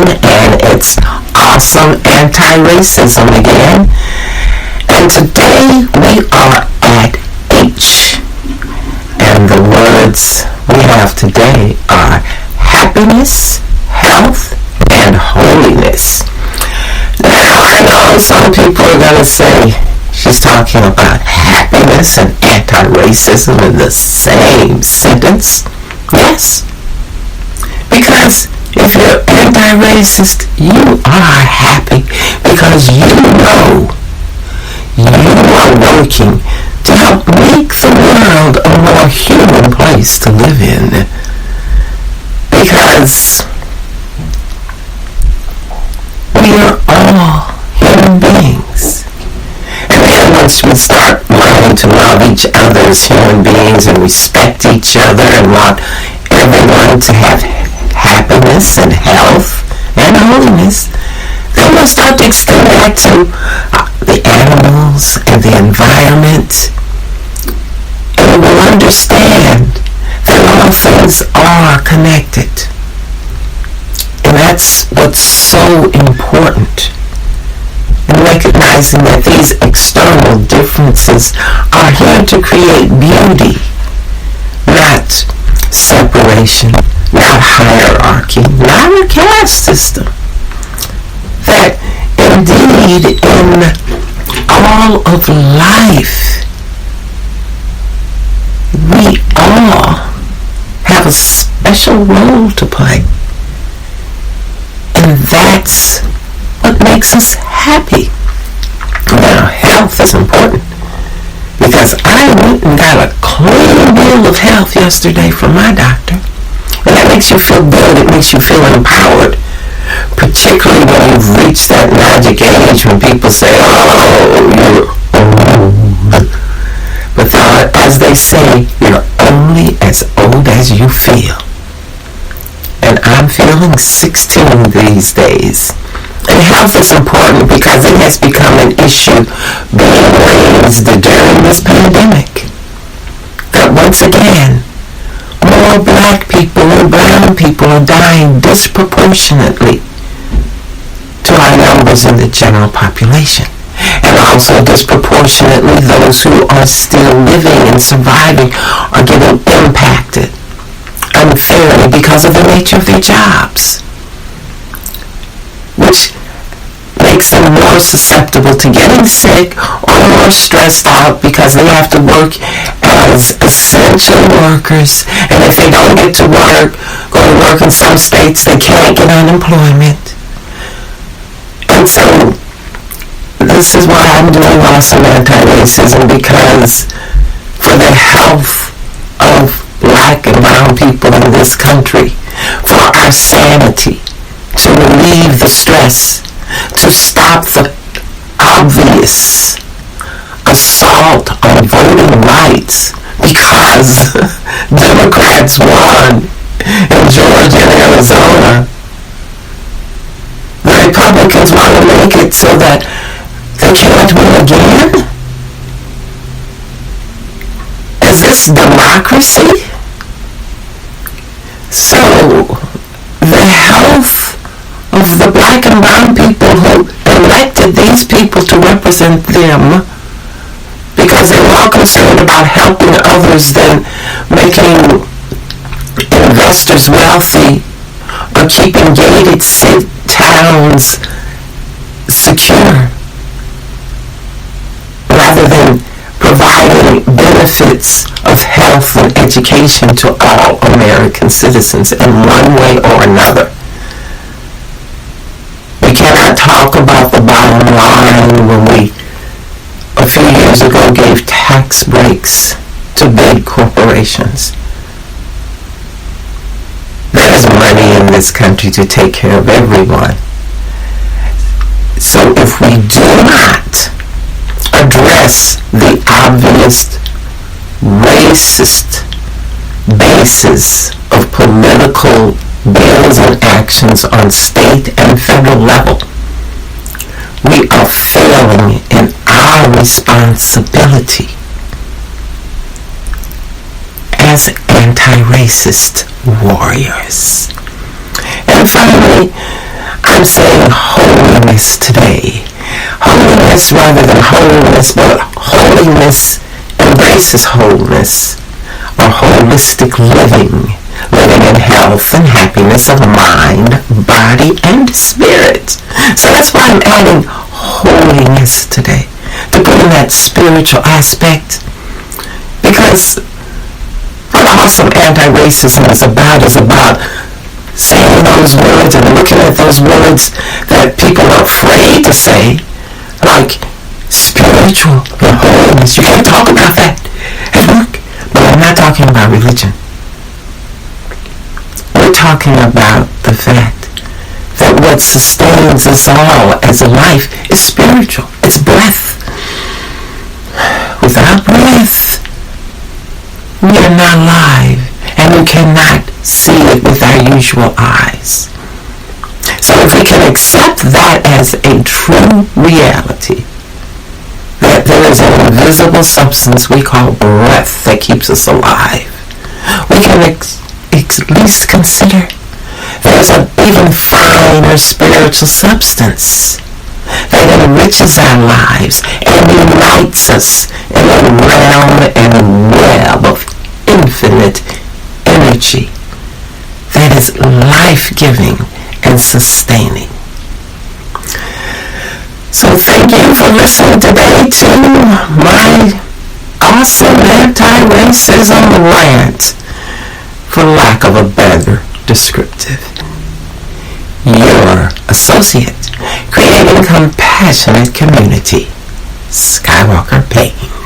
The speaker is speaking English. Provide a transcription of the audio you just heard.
and it's awesome Antiracism again. And today we are at H. And the words we have today are happiness, health, and holiness. Now, I know some people are going to say she's talking about happiness and anti-racism in the same sentence. Yes, because if you're anti-racist, you are happy because you know you are working to help make the world a more human place to live in. Because we are all human beings. And then once we start learning to love each other as human beings and respect each other and want everyone to have happiness and health and holiness, then we'll start to extend that to the animals and the environment. And we'll understand that all things are connected. And that's what's so important. And recognizing that these external differences are here to create beauty, not separation, not hierarchy, not a caste system. That indeed in all of life, we all have a special role to play. And that's what makes us happy. Now, health is important because I went and got a clean bill of health yesterday from my doctor. And that makes you feel good. It makes you feel empowered. Particularly when you've reached that magic age when people say, oh, you're old. But as they say, you're only as old as you feel. And I'm feeling 16 these days. And health is important because it has become an issue being raised during this pandemic. That once again, more black people and brown people are dying disproportionately to our numbers in the general population. And also disproportionately those who are still living and surviving are getting impacted unfairly because of the nature of their jobs, which makes them more susceptible to getting sick or more stressed out because they have to work as essential workers. And if they don't get to work, go to work in some states, they can't get unemployment. And so this is why I'm doing awesome anti-racism, because for the health of black and brown people in this country, for our sanity, to relieve the stress, to stop the obvious assault on voting rights because Democrats won in Georgia and Arizona. The Republicans want to make it so that they can't win again? Is this democracy? So, the health of the black and brown people who elected these people to represent them, because they're more concerned about helping others than making investors wealthy or keeping gated towns secure, rather than providing benefits of health and education to all American citizens in one way or another. We cannot talk about the bottom line when we, a few years ago, gave tax breaks to big corporations. There is money in this country to take care of everyone. So if we do not address the obvious racist basis of political bills and actions on state and federal level, we are failing in our responsibility as anti-racist warriors. And finally, I'm saying holiness today. Holiness rather than wholeness, but holiness embraces wholeness, or holistic living in health and happiness of mind, body, and spirit. So that's why I'm adding holiness today, to put in that spiritual aspect, because what awesome anti-racism is about saying those words and looking at those words that people are afraid to say, like spiritual and holiness. You can't talk about that at work. But I'm not talking about religion. We're talking about the fact that what sustains us all as a life is spiritual. It's breath. Without breath, we are not alive, and we cannot see it with our usual eyes. So if we can accept that as a true reality, that there is an invisible substance we call breath that keeps us alive, we can at least consider there's an even finer spiritual substance that enriches our lives and unites us in a realm and a web of infinite energy that is life-giving and sustaining. So thank you for listening today to my awesome anti-racism rant, for lack of a better descriptive. Your associate, creating compassionate community, Skywalker Payne.